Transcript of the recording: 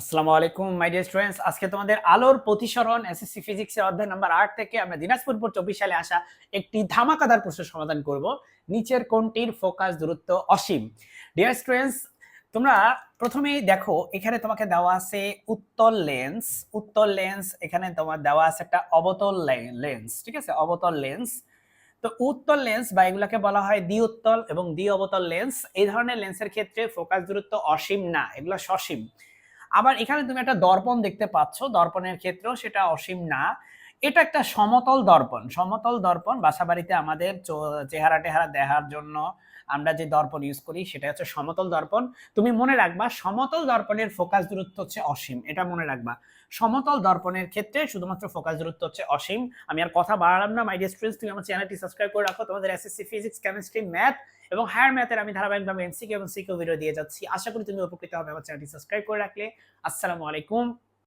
আসসালামু আলাইকুম my dear students. আজকে তোমাদের আলোর প্রতিসরণ এসএসসি ফিজিক্সের অধ্যায় নাম্বার 8 থেকে আমরা দিনাজপুর 24 সালে আসা একটি ধামাকাদার প্রশ্নের সমাধান করব। নিচের কোনটির ফোকাস দূরত্ব অসীম? ডিয়ার স্টুডেন্টস, তোমরা প্রথমেই দেখো এখানে তোমাকে দেওয়া আছে উত্তল লেন্স এখানে তোমার দেওয়া আছে একটা অবতল লেন্স, ঠিক আছে? অবতল লেন্স। তো উত্তল লেন্স বা এগুলাকে বলা হয় দ্বি উত্তল এবং দ্বি অবতল লেন্স। এই ধরনের লেন্সের ক্ষেত্রে ফোকাস দূরত্ব অসীম না, এগুলো সসীম। আবার এখানে তুমি একটা দর্পণ দেখতে পাচ্ছ, দর্পণের ক্ষেত্রেও সেটা অসীম না। এটা একটা সমতল দর্পণ বাসাবাড়িতে আমাদের চেহারা টেহারা দেখার জন্য আমরা যে দর্পণ ইউজ করি সেটা হচ্ছে সমতল দর্পণ। তুমি মনে রাখবা সমতল দর্পণের ফোকাস দূরত্ব হচ্ছে অসীম, এটা মনে রাখবা। সমতল দর্পণের ক্ষেত্রে শুধুমাত্র ফোকাস দূরত্ব হচ্ছে অসীম। আমি আর কথা বাড়ালাম না মাই ডিয়ার স্টুডেন্টস, তুমি আমার চ্যানেলটি সাবস্ক্রাইব করে রাখো। তোমাদের এসএসসি ফিজিক্স, কেমিস্ট্রি, ম্যাথ এবং হায়ার ম্যাথের আমি ধারাবাহিকভাবে এমসিকিউ এবং সিকিউ ভিডিও দিয়ে যাচ্ছি। আশা করি তুমি উপকৃত হবে আমার চ্যানেলটি সাবস্ক্রাইব করে রাখলে। আসসালামু আলাইকুম।